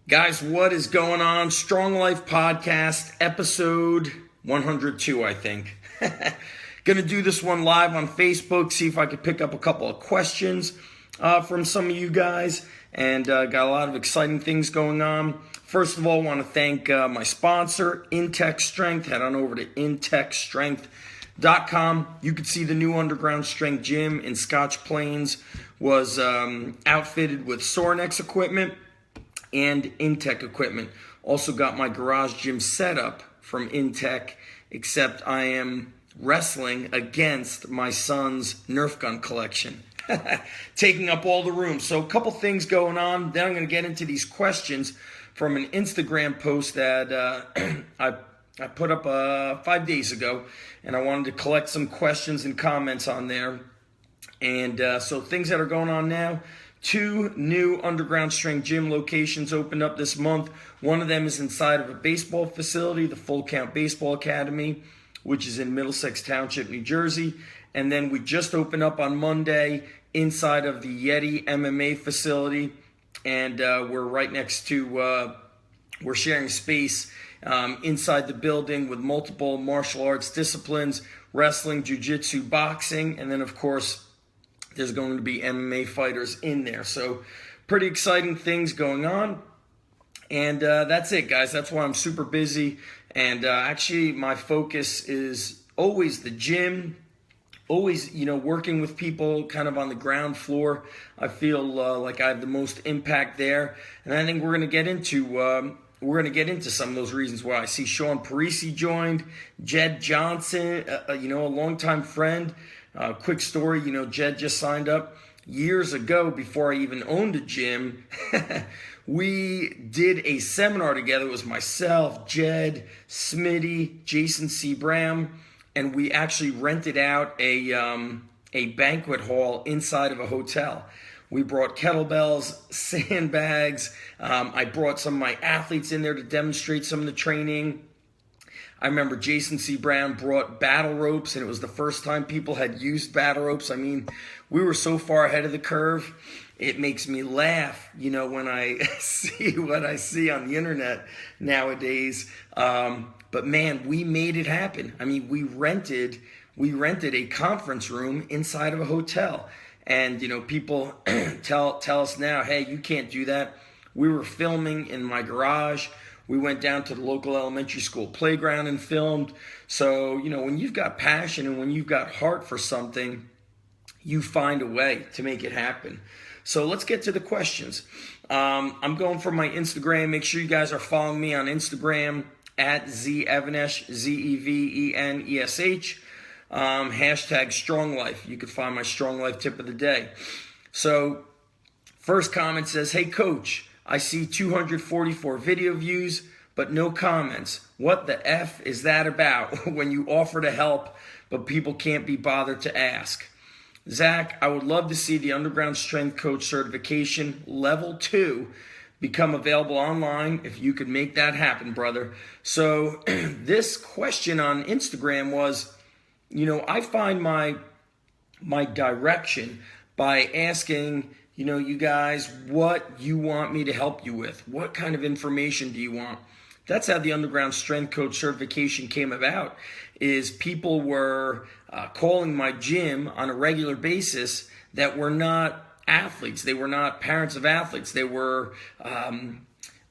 Guys, what is going on? Strong Life Podcast, episode 102, I think. Gonna do this one live on Facebook, see if I could pick up a couple of questions from some of you guys, and got a lot of exciting things going on. First of all, I want to thank my sponsor, Intech Strength. Head on over to intechstrength.com. You can see the new underground strength gym in Scotch Plains was outfitted with Sorinex equipment and Intech equipment. Also got my garage gym setup from Intech, except I am wrestling against my son's Nerf gun collection, taking up all the room. So a couple things going on. Then I'm going to get into these questions from an Instagram post that I put up 5 days ago, and I wanted to collect some questions and comments on there. And so things that are going on now: 2 new underground strength gym locations opened up this month. One of them is inside of a baseball facility, the Full Count Baseball Academy, which is in Middlesex Township, New Jersey. And then we just opened up on Monday inside of the Yeti MMA facility. And we're right next to, we're sharing space inside the building with multiple martial arts disciplines: wrestling, jiu-jitsu, boxing, and then of course there's going to be MMA fighters in there. So pretty exciting things going on. And that's it, guys. That's why I'm super busy. And actually my focus is always the gym, always, working with people kind of on the ground floor. I feel like I have the most impact there. And I think we're going to get into some of those reasons why. I see Sean Parisi joined, Jed Johnson, a longtime friend. Quick story, Jed just signed up years ago before I even owned a gym. We did a seminar together. It was myself, Jed, Smitty, Jason C. Bram, and we actually rented out a banquet hall inside of a hotel. We brought kettlebells, sandbags. I brought some of my athletes in there to demonstrate some of the training. I remember Jason C. Brown brought battle ropes, and it was the first time people had used battle ropes. I mean, we were so far ahead of the curve. It makes me laugh, when I see what I see on the internet nowadays. But man, we made it happen. I mean, we rented a conference room inside of a hotel. And, people tell us now, hey, you can't do that. We were filming in my garage. We went down to the local elementary school playground and filmed. So, when you've got passion and when you've got heart for something, you find a way to make it happen. So let's get to the questions. I'm going for my Instagram. Make sure you guys are following me on Instagram at @Zevenesh, Zevenesh. Hashtag Strong Life. You can find my Strong Life tip of the day. So first comment says, hey coach, I see 244 video views, but no comments. What the F is that about when you offer to help, but people can't be bothered to ask? Zach, I would love to see the Underground Strength Coach Certification Level 2 become available online if you could make that happen, brother. So this question on Instagram was, I find my direction by asking, you guys, what you want me to help you with. What kind of information do you want? That's how the Underground Strength Coach Certification came about, is people were calling my gym on a regular basis that were not athletes. They were not parents of athletes. They were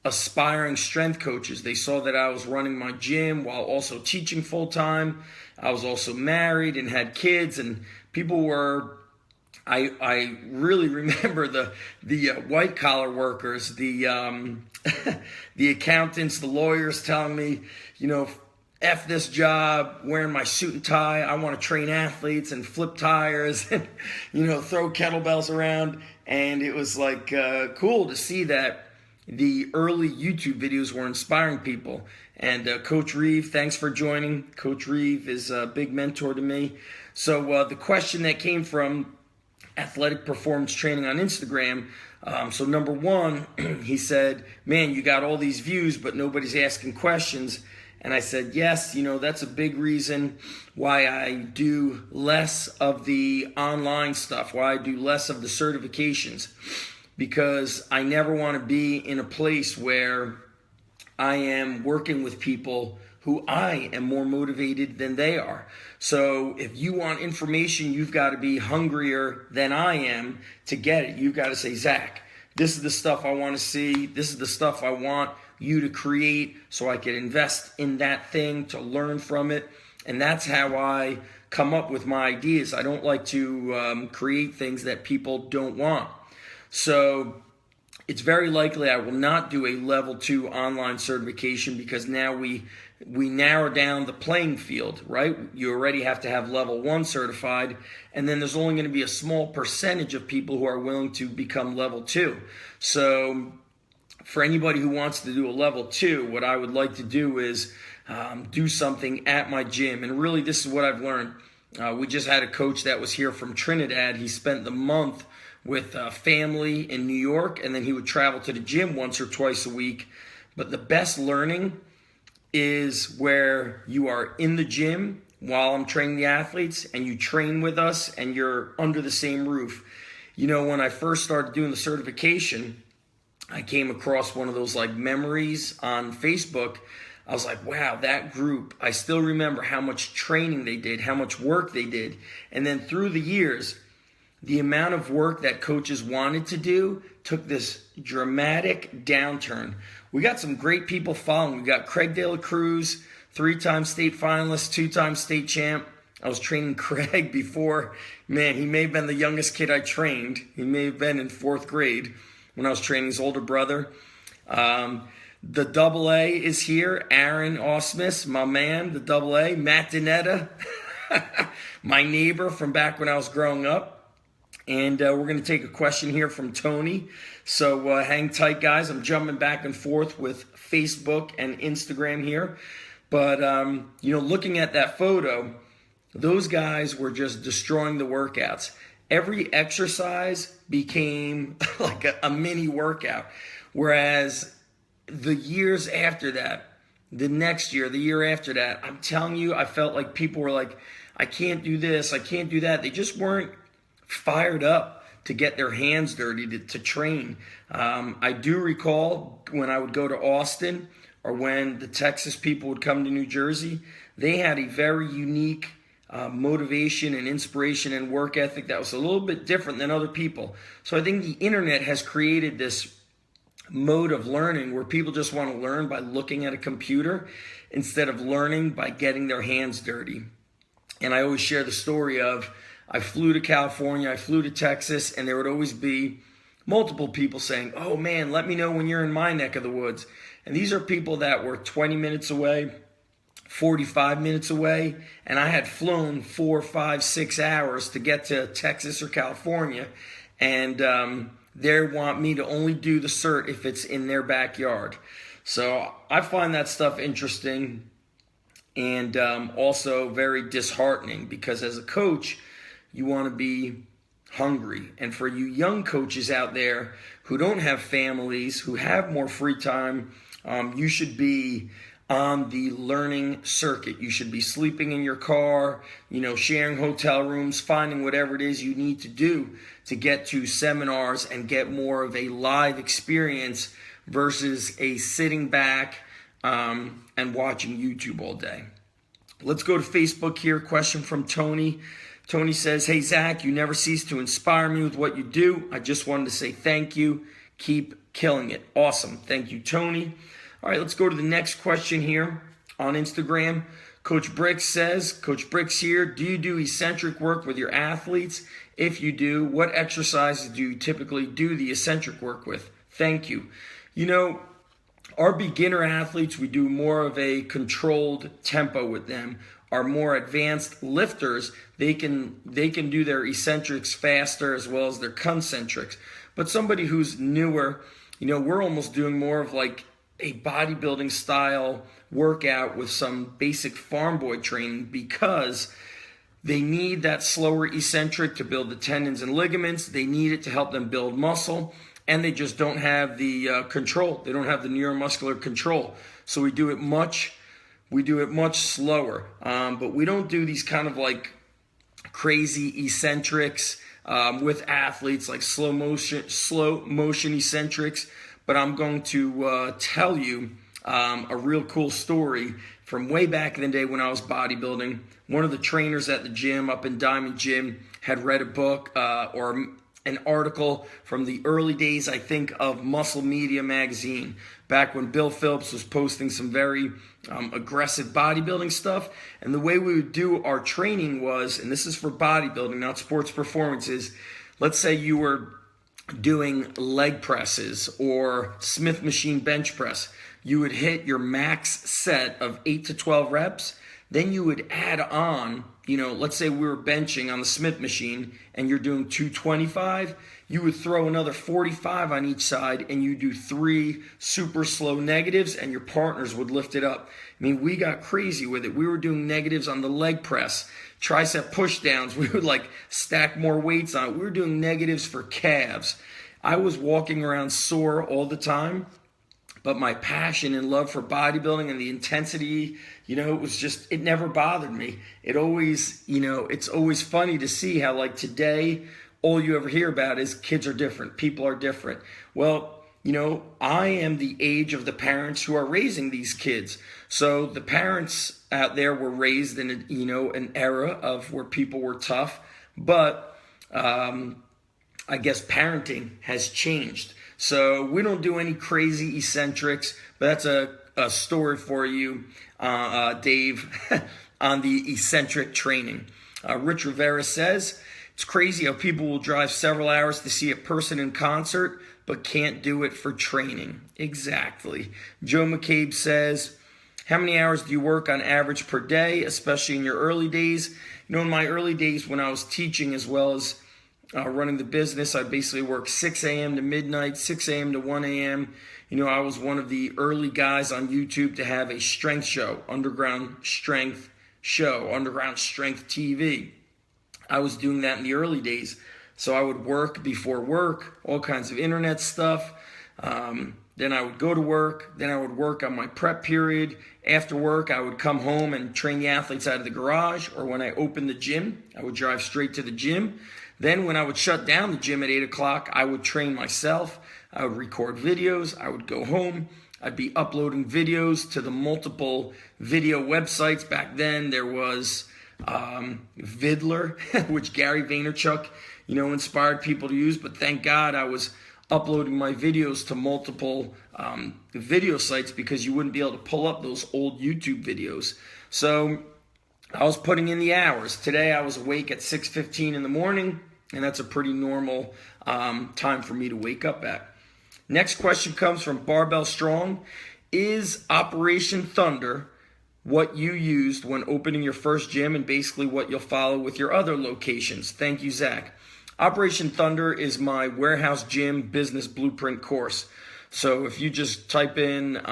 aspiring strength coaches. They saw that I was running my gym while also teaching full time. I was also married and had kids, and people were, I really remember the white collar workers, the accountants, the lawyers telling me, F this job, wearing my suit and tie. I want to train athletes and flip tires and, throw kettlebells around. And it was like cool to see that the early YouTube videos were inspiring people. And Coach Reeve, thanks for joining. Coach Reeve is a big mentor to me. So the question that came from Athletic Performance Training on Instagram. So number one, he said, man, you got all these views, but nobody's asking questions. And I said, yes, that's a big reason why I do less of the online stuff, why I do less of the certifications. because I never want to be in a place where I am working with people who I am more motivated than they are. So if you want information, you've got to be hungrier than I am to get it. You've got to say, Zach, this is the stuff I want to see. This is the stuff I want you to create so I can invest in that thing to learn from it. And that's how I come up with my ideas. I don't like to create things that people don't want. So it's very likely I will not do a level 2 online certification, because now we narrow down the playing field, right? You already have to have level 1 certified, and then there's only going to be a small percentage of people who are willing to become level 2. So for anybody who wants to do a level 2, what I would like to do is do something at my gym. And really, this is what I've learned. We just had a coach that was here from Trinidad. He spent the month with family in New York, and then he would travel to the gym once or twice a week. But the best learning is where you are in the gym while I'm training the athletes, and you train with us, and you're under the same roof. You know, when I first started doing the certification, I came across one of those like memories on Facebook. I was like, wow, that group, I still remember how much training they did, how much work they did. And then through the years, the amount of work that coaches wanted to do took this dramatic downturn. We got some great people following. We got Craig De La Cruz, 3-time state finalist, 2-time state champ. I was training Craig before. Man, he may have been the youngest kid I trained. He may have been in 4th grade when I was training his older brother. The double A is here. Aaron Osmus, my man, the double A. Matt Danetta, my neighbor from back when I was growing up. And we're going to take a question here from Tony. So hang tight, guys. I'm jumping back and forth with Facebook and Instagram here. But, looking at that photo, those guys were just destroying the workouts. Every exercise became like a mini workout. Whereas the years after that, the next year, the year after that, I'm telling you, I felt like people were like, I can't do this, I can't do that. They just weren't fired up to get their hands dirty to train. I do recall when I would go to Austin, or when the Texas people would come to New Jersey, they had a very unique motivation and inspiration and work ethic that was a little bit different than other people. So I think the internet has created this mode of learning where people just want to learn by looking at a computer instead of learning by getting their hands dirty. And I always share the story of, I flew to California, I flew to Texas, and there would always be multiple people saying, oh man, let me know when you're in my neck of the woods. And these are people that were 20 minutes away, 45 minutes away, and I had flown 4, 5, 6 hours to get to Texas or California, and they want me to only do the cert if it's in their backyard. So I find that stuff interesting, and also very disheartening, because as a coach, you want to be hungry. And for you young coaches out there who don't have families, who have more free time, you should be on the learning circuit. You should be sleeping in your car, sharing hotel rooms, finding whatever it is you need to do to get to seminars and get more of a live experience versus a sitting back and watching YouTube all day. Let's go to Facebook here. Question from Tony. Tony says, hey, Zach, you never cease to inspire me with what you do. I just wanted to say thank you. Keep killing it. Awesome. Thank you, Tony. All right, let's go to the next question here on Instagram. Coach Bricks says, Coach Bricks here, do you do eccentric work with your athletes? If you do, what exercises do you typically do the eccentric work with? Thank you. Our beginner athletes, we do more of a controlled tempo with them. Our more advanced lifters, they can do their eccentrics faster as well as their concentrics. But somebody who's newer, we're almost doing more of like a bodybuilding style workout with some basic farm boy training, because they need that slower eccentric to build the tendons and ligaments. They need it to help them build muscle, and they just don't have the control. They don't have the neuromuscular control. So we do it much slower. But we don't do these kind of like crazy eccentrics with athletes like slow motion eccentrics. But I'm going to tell you a real cool story from way back in the day when I was bodybuilding. One of the trainers at the gym up in Diamond Gym had read a book or an article from the early days, I think, of Muscle Media magazine, back when Bill Phillips was posting some very aggressive bodybuilding stuff. And the way we would do our training was, and this is for bodybuilding, not sports performances, let's say you were doing leg presses or Smith machine bench press. You would hit your max set of 8 to 12 reps. Then you would add on, let's say we were benching on the Smith machine and you're doing 225, you would throw another 45 on each side and you do 3 super slow negatives and your partners would lift it up. I mean, we got crazy with it. We were doing negatives on the leg press, tricep push downs. We would stack more weights on it. We were doing negatives for calves. I was walking around sore all the time. But my passion and love for bodybuilding and the intensity, it was just, it never bothered me. It always, it's always funny to see how today, all you ever hear about is kids are different, people are different. Well, I am the age of the parents who are raising these kids. So the parents out there were raised in, an era of where people were tough. But I guess parenting has changed. So we don't do any crazy eccentrics, but that's a story for you, Dave, on the eccentric training. Rich Rivera says, it's crazy how people will drive several hours to see a person in concert, but can't do it for training. Exactly. Joe McCabe says, how many hours do you work on average per day, especially in your early days? In my early days when I was teaching as well as running the business, I basically worked 6 a.m. to midnight, 6 a.m. to 1 a.m. I was one of the early guys on YouTube to have a strength show, Underground Strength TV. I was doing that in the early days. So I would work before work, all kinds of internet stuff. Then I would go to work. Then I would work on my prep period. After work, I would come home and train the athletes out of the garage. Or when I opened the gym, I would drive straight to the gym. Then when I would shut down the gym at 8 o'clock, I would train myself. I would record videos. I would go home. I'd be uploading videos to the multiple video websites. Back then, there was Vidler, which Gary Vaynerchuk, inspired people to use. But thank God I was uploading my videos to multiple video sites because you wouldn't be able to pull up those old YouTube videos. So I was putting in the hours. Today I was awake at 6:15 in the morning, and that's a pretty normal time for me to wake up at. Next question comes from Barbell Strong. Is Operation Thunder what you used when opening your first gym and basically what you'll follow with your other locations? Thank you, Zach. Operation Thunder is my warehouse gym business blueprint course. So if you just type in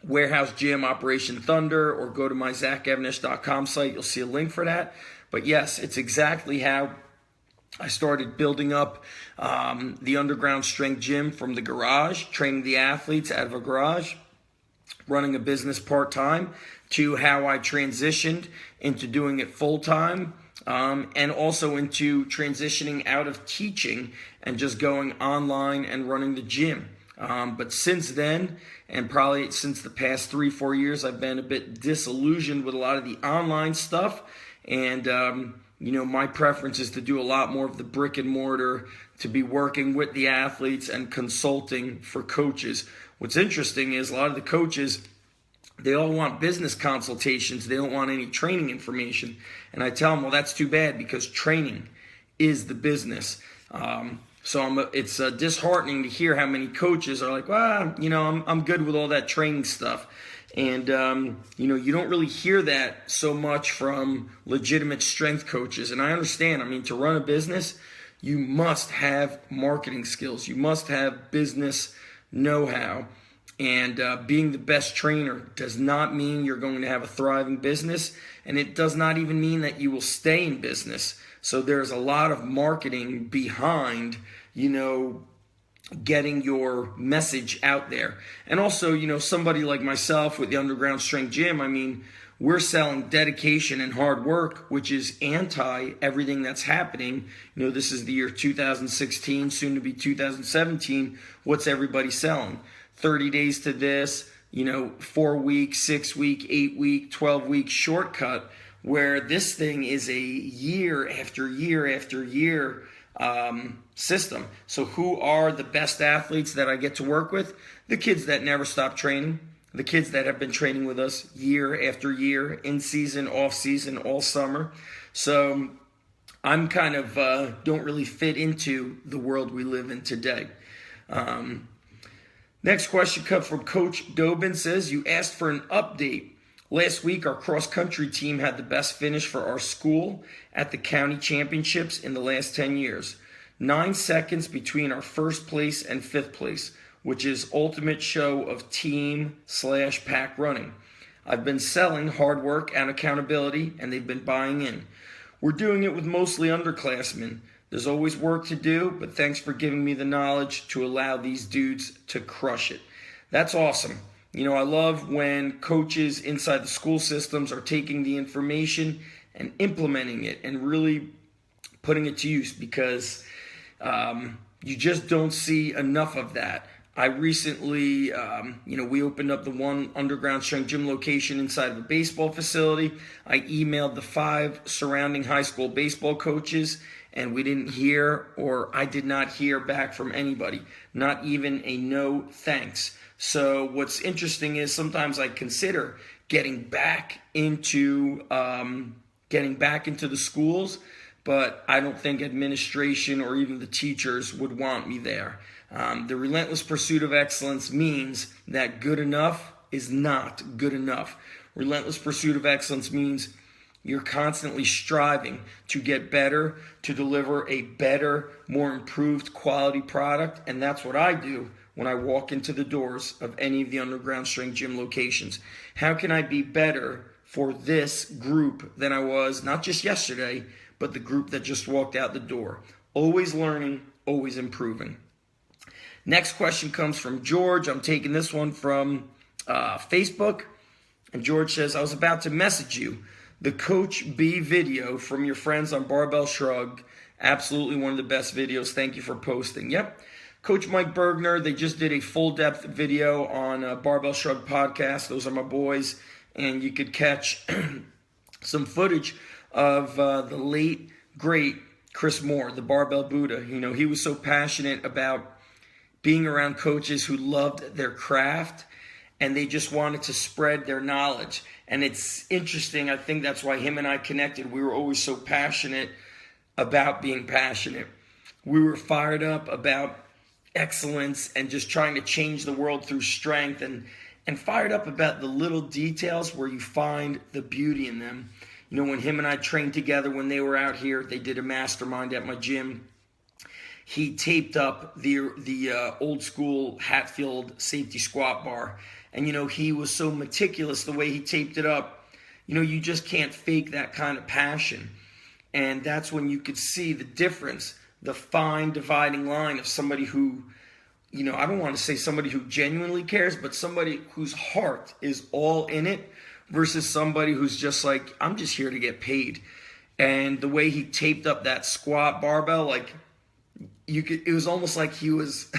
warehouse gym Operation Thunder or go to my ZachEvanesh.com site, you'll see a link for that. But yes, it's exactly how I started building up the underground strength gym from the garage, training the athletes out of a garage, running a business part-time, to how I transitioned into doing it full-time, and also into transitioning out of teaching and just going online and running the gym. But since then, and probably since the past 3-4 years, I've been a bit disillusioned with a lot of the online stuff. And, my preference is to do a lot more of the brick and mortar, to be working with the athletes and consulting for coaches. What's interesting is a lot of the coaches, they all want business consultations. They don't want any training information. And I tell them, well, that's too bad because training is the business. So it's disheartening to hear how many coaches are like, well, I'm good with all that training stuff. And, you don't really hear that so much from legitimate strength coaches. And I understand, to run a business, you must have marketing skills. You must have business know-how. And being the best trainer does not mean you're going to have a thriving business. And it does not even mean that you will stay in business. So there's a lot of marketing behind, getting your message out there. And also, somebody like myself with the Underground Strength Gym, we're selling dedication and hard work, which is anti everything that's happening. This is the year 2016, soon to be 2017. What's everybody selling? 30 days to this, 4 week, 6 week, 8 week, 12 week shortcut, where this thing is a year after year after year system. So who are the best athletes that I get to work with? The kids that never stop training, the kids that have been training with us year after year, in season, off season, all summer. So I'm kind of don't really fit into the world we live in today. Next question comes from Coach Dobin. Says, you asked for an update. Last week, our cross-country team had the best finish for our school at the county championships in the last 10 years. 9 seconds between our first place and fifth place, which is ultimate show of team/pack running. I've been selling hard work and accountability, and they've been buying in. We're doing it with mostly underclassmen. There's always work to do, but thanks for giving me the knowledge to allow these dudes to crush it. That's awesome. I love when coaches inside the school systems are taking the information and implementing it and really putting it to use, because you just don't see enough of that. I recently, we opened up the one underground strength gym location inside of a baseball facility. I emailed the 5 surrounding high school baseball coaches, and we didn't hear, or I did not hear back from anybody, not even a no thanks. So what's interesting is sometimes I consider getting back into the schools, but I don't think administration or even the teachers would want me there. The relentless pursuit of excellence means that good enough is not good enough. Relentless pursuit of excellence means you're constantly striving to get better, to deliver a better, more improved quality product, and that's what I do when I walk into the doors of any of the underground strength gym locations. How can I be better for this group than I was, not just yesterday, but the group that just walked out the door? Always learning, always improving. Next question comes from George. I'm taking this one from Facebook. And George says, I was about to message you. The Coach B video from your friends on Barbell Shrug, absolutely one of the best videos. Thank you for posting. Yep. Coach Mike Bergner, they just did a full-depth video on Barbell Shrug podcast. Those are my boys. And you could catch some footage of the late, great Chris Moore, the Barbell Buddha. He was so passionate about being around coaches who loved their craft, and they just wanted to spread their knowledge. And it's interesting. I think that's why him and I connected. We were always so passionate about being passionate. We were fired up about excellence and just trying to change the world through strength, and fired up about the little details where you find the beauty in them. When him and I trained together, when they were out here, they did a mastermind at my gym. He taped up the old school Hatfield safety squat bar. And, he was so meticulous the way he taped it up. You just can't fake that kind of passion. And that's when you could see the difference, the fine dividing line of somebody who, I don't want to say somebody who genuinely cares, but somebody whose heart is all in it versus somebody who's just like, I'm just here to get paid. And the way he taped up that squat barbell, it was almost like he was,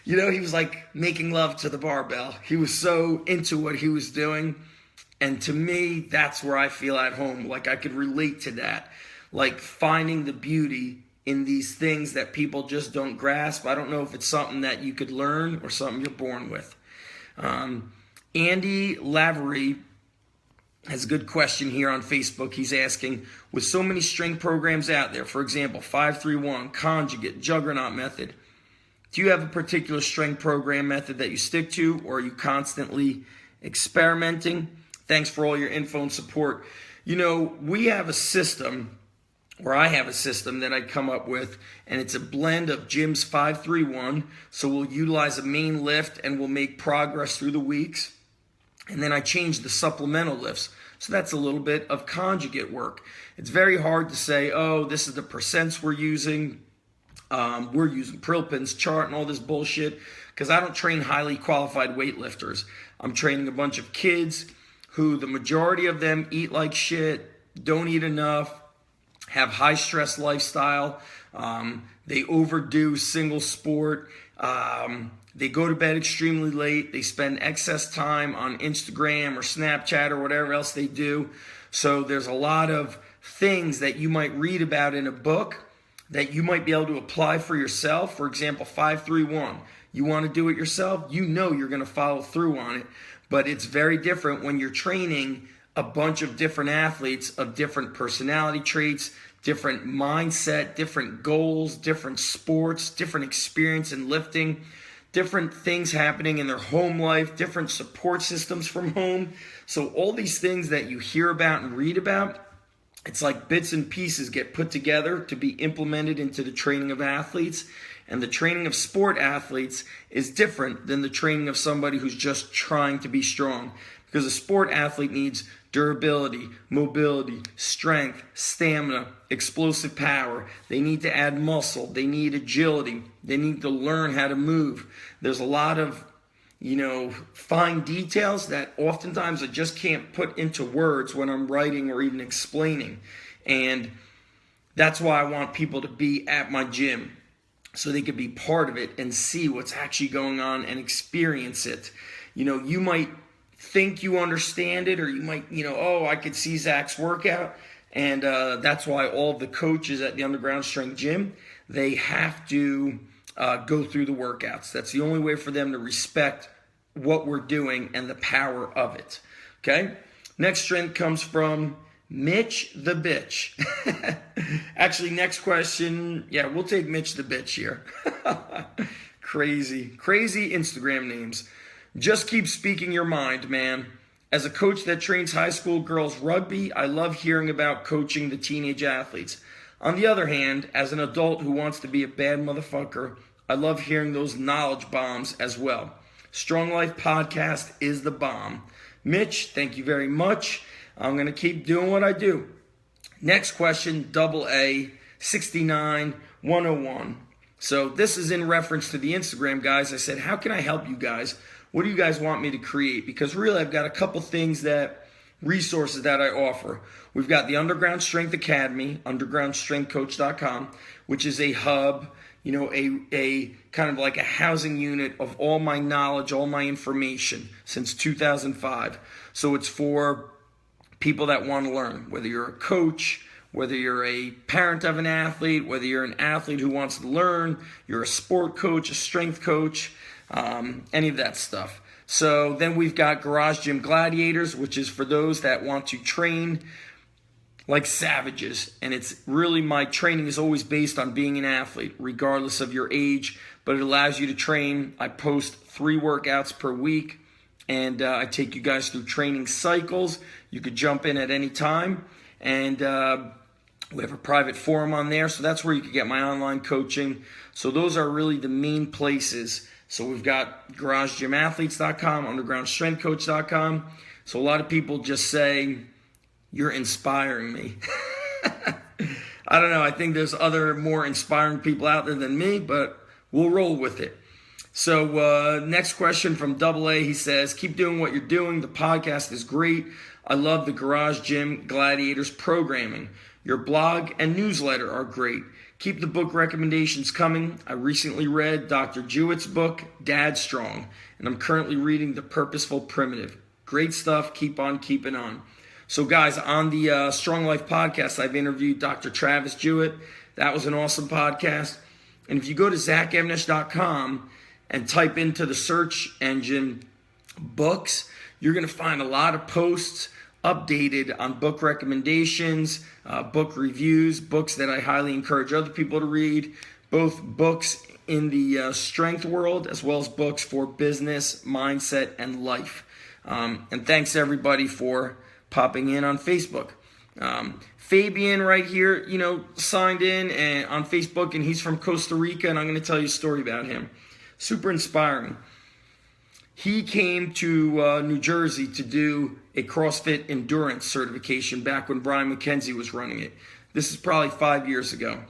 he was like making love to the barbell. He was so into what he was doing. And to me, that's where I feel at home. I could relate to that. Finding the beauty in these things that people just don't grasp. I don't know if it's something that you could learn or something you're born with. Andy Lavery has a good question here on Facebook. He's asking, with so many strength programs out there, for example, 5-3-1, conjugate, juggernaut method, do you have a particular strength program method that you stick to, or are you constantly experimenting? Thanks for all your info and support. We have a system, or I have a system that I come up with, and it's a blend of Jim's 5-3-1. So we'll utilize a main lift and we'll make progress through the weeks. And then I change the supplemental lifts. So that's a little bit of conjugate work. It's very hard to say, oh, this is the percents we're using. We're using Prilpin's chart and all this bullshit, because I don't train highly qualified weightlifters. I'm training a bunch of kids who the majority of them eat like shit, don't eat enough, have high stress lifestyle. They overdo single sport. They go to bed extremely late. They spend excess time on Instagram or Snapchat or whatever else they do. So there's a lot of things that you might read about in a book that you might be able to apply for yourself. For example, 5-3-1. You want to do it yourself, you know you're going to follow through on it. But it's very different when you're training a bunch of different athletes of different personality traits, different mindset, different goals, different sports, different experience in lifting, different things happening in their home life, different support systems from home. So all these things that you hear about and read about, it's like bits and pieces get put together to be implemented into the training of athletes. And the training of sport athletes is different than the training of somebody who's just trying to be strong. Because a sport athlete needs durability, mobility, strength, stamina, explosive power. They need to add muscle. They need agility. They need to learn how to move. There's a lot of, fine details that oftentimes I just can't put into words when I'm writing or even explaining. And that's why I want people to be at my gym, so they could be part of it and see what's actually going on and experience it. You might think you understand it, or you might, I could see Zach's workout. And that's why all of the coaches at the Underground Strength Gym, they have to go through the workouts. That's the only way for them to respect what we're doing and the power of it. Okay? Next strength comes from Mitch the Bitch. Actually, next question. Yeah, we'll take Mitch the Bitch here. Crazy Instagram names. Just keep speaking your mind, man. As a coach that trains high school girls rugby, I love hearing about coaching the teenage athletes. On the other hand, as an adult who wants to be a bad motherfucker, I love hearing those knowledge bombs as well. Strong Life Podcast is the bomb. Mitch, thank you very much. I'm going to keep doing what I do. Next question, AA 69101. So this is in reference to the Instagram, guys. I said, how can I help you guys? What do you guys want me to create? Because really, I've got a couple things resources that I offer. We've got the Underground Strength Academy, undergroundstrengthcoach.com, which is a hub, a kind of like a housing unit of all my knowledge, all my information since 2005. So it's for people that want to learn, whether you're a coach, whether you're a parent of an athlete, whether you're an athlete who wants to learn, you're a sport coach, a strength coach, any of that stuff. So then we've got Garage Gym Gladiators, which is for those that want to train like savages. And it's really, my training is always based on being an athlete, regardless of your age, but it allows you to train. I post 3 workouts per week, and I take you guys through training cycles. You could jump in at any time, and we have a private forum on there, so that's where you can get my online coaching. So those are really the main places. So we've got GarageGymAthletes.com, UndergroundStrengthCoach.com. So a lot of people just say, you're inspiring me. I don't know. I think there's other more inspiring people out there than me, but we'll roll with it. So next question from AA. He says, keep doing what you're doing. The podcast is great. I love the Garage Gym Gladiators programming. Your blog and newsletter are great. Keep the book recommendations coming. I recently read Dr. Jewett's book, Dad Strong, and I'm currently reading The Purposeful Primitive. Great stuff. Keep on keeping on. So guys, on the Strong Life podcast, I've interviewed Dr. Travis Jewett. That was an awesome podcast. And if you go to zachemnish.com and type into the search engine books, you're going to find a lot of posts updated on book recommendations, book reviews, books that I highly encourage other people to read, both books in the strength world as well as books for business, mindset, and life. And thanks everybody for popping in on Facebook. Fabian right here, signed in and on Facebook, and he's from Costa Rica, and I'm going to tell you a story about him. Super inspiring. He came to New Jersey to do a CrossFit endurance certification back when Brian McKenzie was running it. This is probably 5 years ago.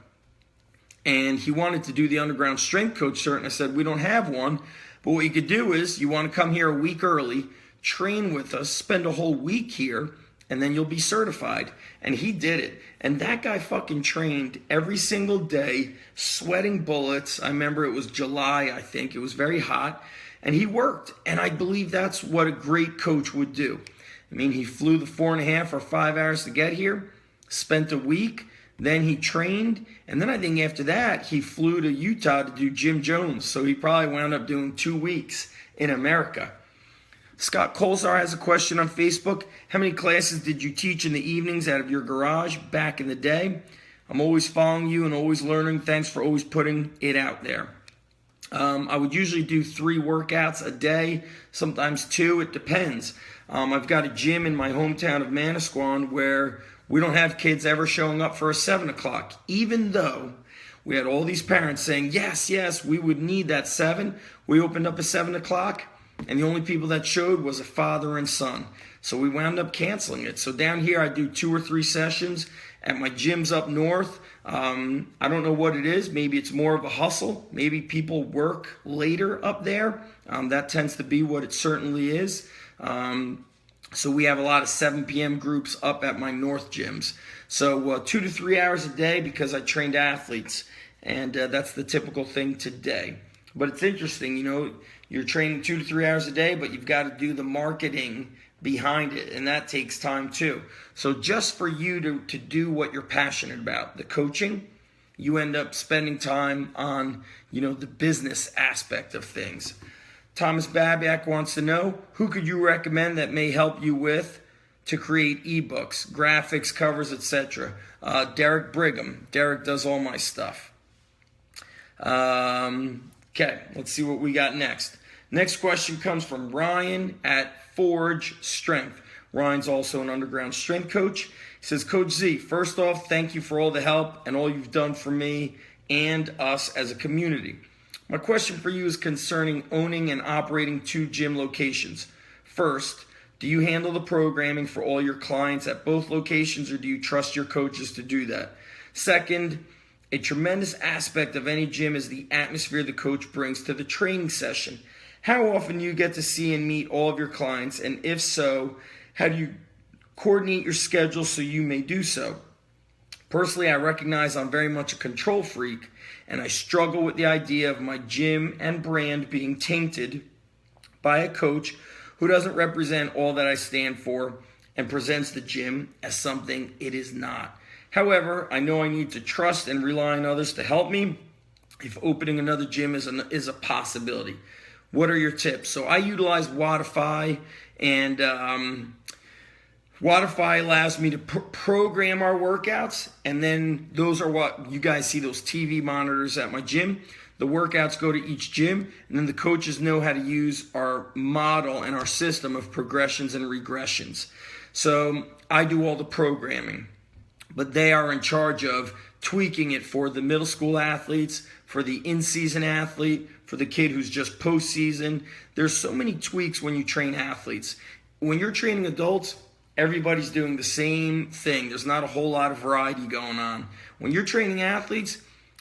And he wanted to do the Underground Strength Coach cert, and I said, we don't have one, but what you could do is you want to come here a week early, train with us, spend a whole week here, and then you'll be certified. And he did it. And that guy fucking trained every single day, sweating bullets. I remember it was July, I think. It was very hot. And he worked. And I believe that's what a great coach would do. I mean, he flew the 4.5 or 5 hours to get here, spent a week, then he trained, and then I think after that, he flew to Utah to do Jim Jones. So he probably wound up doing 2 weeks in America. Scott Colsar has a question on Facebook. How many classes did you teach in the evenings out of your garage back in the day? I'm always following you and always learning. Thanks for always putting it out there. I would usually do 3 workouts a day, sometimes 2. It depends. I've got a gym in my hometown of Manasquan where we don't have kids ever showing up for a 7 o'clock, even though we had all these parents saying, yes, we would need that 7. We opened up a 7 o'clock. And the only people that showed was a father and son. So we wound up canceling it. So down here I do 2 or 3 sessions at my gyms up north. I don't know what it is. Maybe it's more of a hustle. Maybe people work later up there. That tends to be what it certainly is. So we have a lot of 7 p.m. groups up at my north gyms. So 2 to 3 hours a day because I trained athletes. And that's the typical thing today. But it's interesting, you're training 2 to 3 hours a day, but you've got to do the marketing behind it, and that takes time too. So just for you to do what you're passionate about, the coaching, you end up spending time on, the business aspect of things. Thomas Babiak wants to know, who could you recommend that may help you to create ebooks, graphics, covers, etc.? Derek Brigham. Derek does all my stuff. Okay, let's see what we got next. Next question comes from Ryan at Forge Strength. Ryan's also an underground strength coach. He says, Coach Z, first off, thank you for all the help and all you've done for me and us as a community. My question for you is concerning owning and operating 2 gym locations. First, do you handle the programming for all your clients at both locations, or do you trust your coaches to do that? Second, a tremendous aspect of any gym is the atmosphere the coach brings to the training session. How often do you get to see and meet all of your clients? And if so, how do you coordinate your schedule so you may do so? Personally, I recognize I'm very much a control freak, and I struggle with the idea of my gym and brand being tainted by a coach who doesn't represent all that I stand for and presents the gym as something it is not. However, I know I need to trust and rely on others to help me if opening another gym is a possibility. What are your tips? So I utilize Bodyweight, and Bodyweight allows me to program our workouts, and then those are what you guys see, those TV monitors at my gym. The workouts go to each gym, and then the coaches know how to use our model and our system of progressions and regressions. So I do all the programming, but they are in charge of tweaking it for the middle school athletes, for the in-season athlete, for the kid who's just postseason. There's so many tweaks when you train athletes. When you're training adults, everybody's doing the same thing. There's not a whole lot of variety going on. When you're training athletes,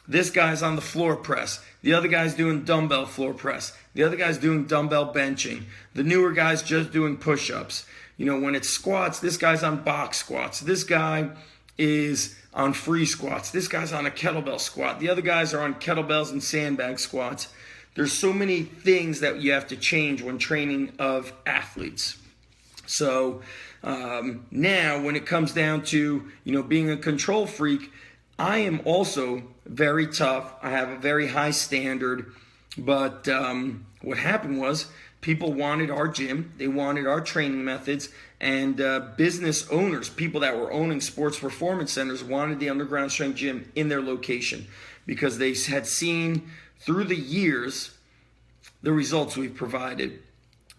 this guy's on the floor press. The other guy's doing dumbbell floor press. The other guy's doing dumbbell benching. The newer guy's just doing push-ups. When it's squats, this guy's on box squats. This guy is on free squats. This guy's on a kettlebell squat. The other guys are on kettlebells and sandbag squats. There's so many things that you have to change when training of athletes. So now when it comes down to, being a control freak, I am also very tough. I have a very high standard. But what happened was people wanted our gym. They wanted our training methods. And business owners, people that were owning sports performance centers, wanted the underground strength gym in their location because they had seen through the years the results we've provided,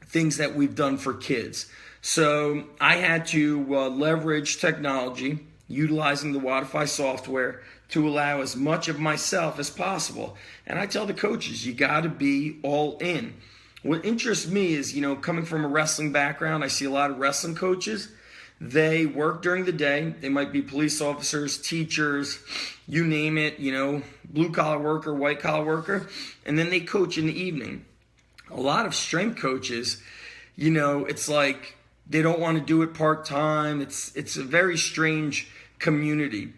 things that we've done for kids. So I had to leverage technology, utilizing the Bodyweight software to allow as much of myself as possible. And I tell the coaches, you got to be all in. What interests me is, coming from a wrestling background, I see a lot of wrestling coaches. They work during the day. They might be police officers, teachers, you name it, blue-collar worker, white-collar worker. And then they coach in the evening. A lot of strength coaches, it's like they don't want to do it part-time. It's a very strange community.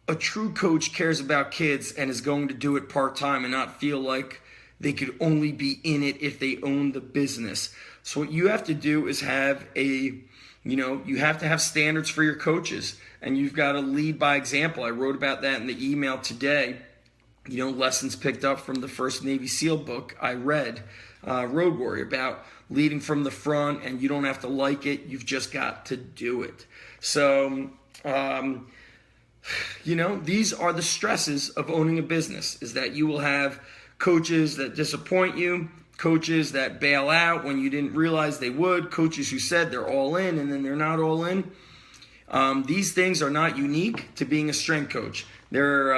A true coach cares about kids and is going to do it part-time and not feel like they could only be in it if they own the business. So what you have to do is have you have to have standards for your coaches, and you've got to lead by example. I wrote about that in the email today. Lessons picked up from the first Navy SEAL book I read, Road Warrior, about leading from the front, and you don't have to like it. You've just got to do it. So, these are the stresses of owning a business, is that you will have coaches that disappoint you, coaches that bail out when you didn't realize they would, coaches who said they're all in and then they're not all in. These things are not unique to being a strength coach. They're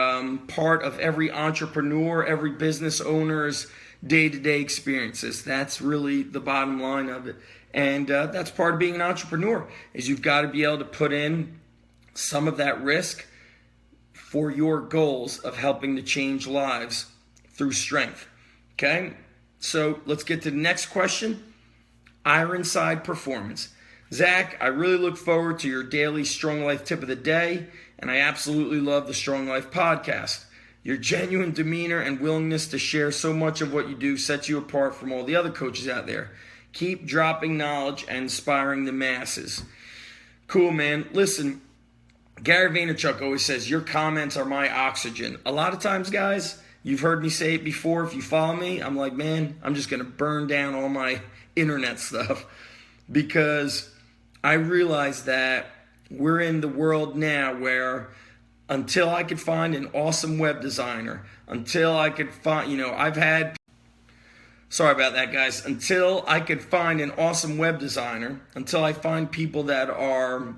part of every entrepreneur, every business owner's day-to-day experiences. That's really the bottom line of it. And that's part of being an entrepreneur, is you've got to be able to put in some of that risk for your goals of helping to change lives through strength. Okay? So let's get to the next question. Ironside Performance. Zach, I really look forward to your daily Strong Life tip of the day, and I absolutely love the Strong Life podcast. Your genuine demeanor and willingness to share so much of what you do sets you apart from all the other coaches out there. Keep dropping knowledge and inspiring the masses. Cool, man. Listen, Gary Vaynerchuk always says, your comments are my oxygen. A lot of times, guys, you've heard me say it before. If you follow me, I'm like, man, I'm just going to burn down all my internet stuff, because I realize that we're in the world now where until I could find an awesome web designer, until I could find, sorry about that, guys, until I could find an awesome web designer, until I find people that are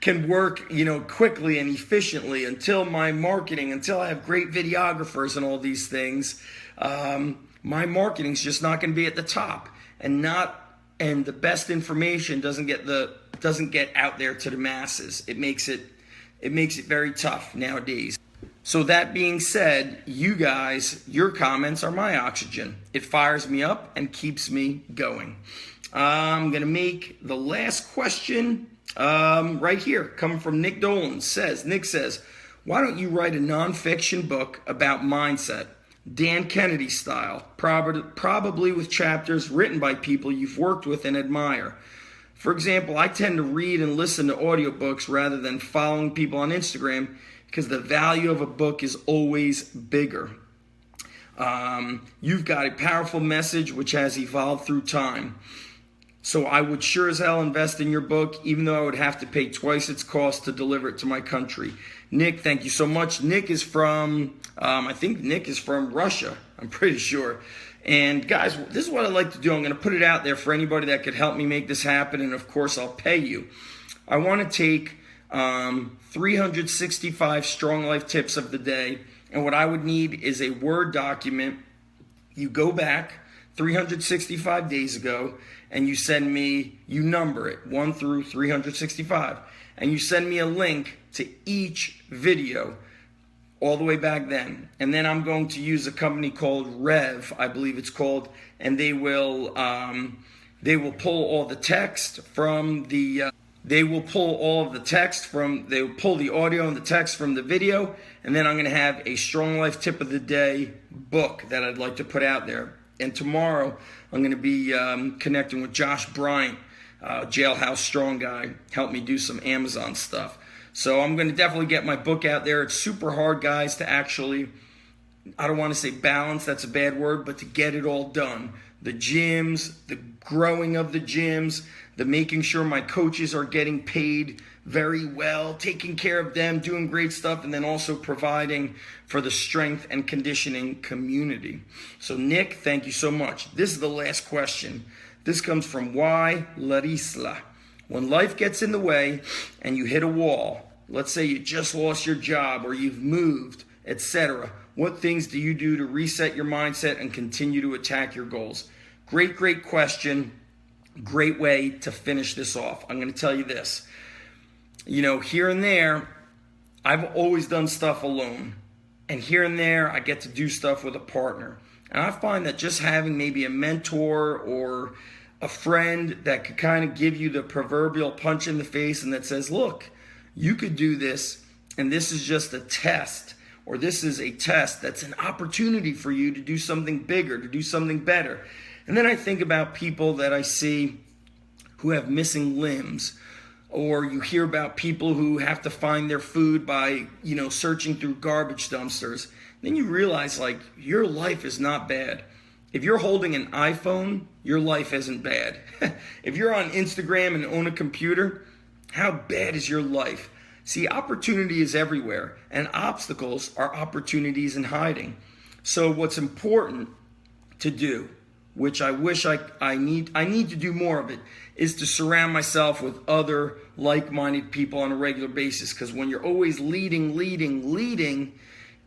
can work, quickly and efficiently, until my marketing, until I have great videographers and all these things, my marketing's just not going to be at the top, and the best information doesn't get out there to the masses. It makes it very tough nowadays. So that being said, you guys, your comments are my oxygen. It fires me up and keeps me going. I'm going to make the last question right here, coming from Nick Dolan. Nick says, why don't you write a nonfiction book about mindset, Dan Kennedy style, probably with chapters written by people you've worked with and admire? For example, I tend to read and listen to audiobooks rather than following people on Instagram, because the value of a book is always bigger. You've got a powerful message which has evolved through time. So I would sure as hell invest in your book, even though I would have to pay twice its cost to deliver it to my country. Nick, thank you so much. Nick is from, I think Nick is from Russia, I'm pretty sure. And guys, this is what I like to do. I'm going to put it out there for anybody that could help me make this happen, and of course I'll pay you. I want to take 365 Strong Life tips of the day, and what I would need is a Word document. You go back 365 days ago, and you send me, you number it, 1 through 365, and you send me a link to each video all the way back then. And then I'm going to use a company called Rev, I believe it's called, and they will pull all the text from the they will pull the audio and the text from the video, and then I'm going to have a Strong Life Tip of the Day book that I'd like to put out there. And tomorrow I'm going to be connecting with Josh Bryant, Jailhouse Strong guy, help me do some Amazon stuff. So I'm going to definitely get my book out there. It's super hard, guys, to actually, I don't want to say balance, that's a bad word, but to get it all done. The gyms, the growing of the gyms, the making sure my coaches are getting paid very well, taking care of them, doing great stuff, and then also providing for the strength and conditioning community. So Nick, thank you so much. This is the last question. This comes from Y. Larisla. When life gets in the way and you hit a wall, let's say you just lost your job or you've moved, etc., what things do you do to reset your mindset and continue to attack your goals? Great question. Great way to finish this off. I'm going to tell you this. Here and there, I've always done stuff alone. And here and there, I get to do stuff with a partner. And I find that just having maybe a mentor or a friend that could kind of give you the proverbial punch in the face and that says, look, you could do this, and this is just a test, or this is a test that's an opportunity for you to do something bigger, to do something better. And then I think about people that I see who have missing limbs, or you hear about people who have to find their food by, searching through garbage dumpsters. Then you realize, like, your life is not bad. If you're holding an iPhone, your life isn't bad. If you're on Instagram and own a computer, how bad is your life? See, opportunity is everywhere, and obstacles are opportunities in hiding. So what's important to do, which I wish I need to do more of it, is to surround myself with other like-minded people on a regular basis. Because when you're always leading,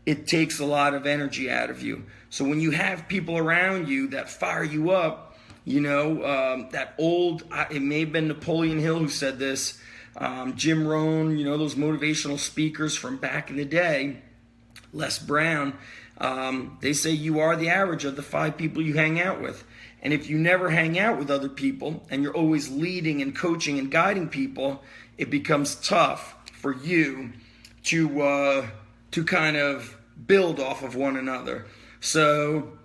it takes a lot of energy out of you. So when you have people around you that fire you up, it may have been Napoleon Hill who said this, Jim Rohn, those motivational speakers from back in the day, Les Brown, they say you are the average of the 5 people you hang out with. And if you never hang out with other people and you're always leading and coaching and guiding people, it becomes tough for you to kind of build off of one another. So,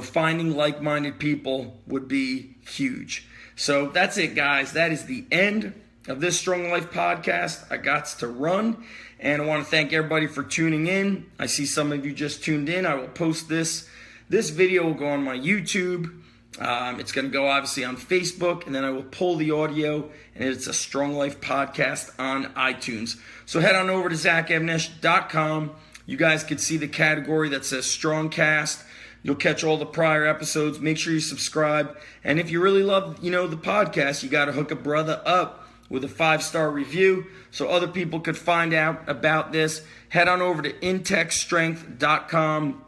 finding like-minded people would be huge. So that's it, guys. That is the end of this Strong Life podcast. I got to run, and I want to thank everybody for tuning in. I see some of you just tuned in. I will post this. This video will go on my YouTube. It's going to go obviously on Facebook, and then I will pull the audio, and it's a Strong Life podcast on iTunes. So head on over to ZachEvnesh.com. You guys can see the category that says Strongcast. You'll catch all the prior episodes. Make sure you subscribe. And if you really love, the podcast, you got to hook a brother up with a 5-star review so other people could find out about this. Head on over to intechstrength.com.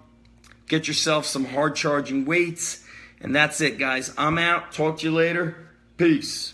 Get yourself some hard charging weights. And that's it, guys. I'm out. Talk to you later. Peace.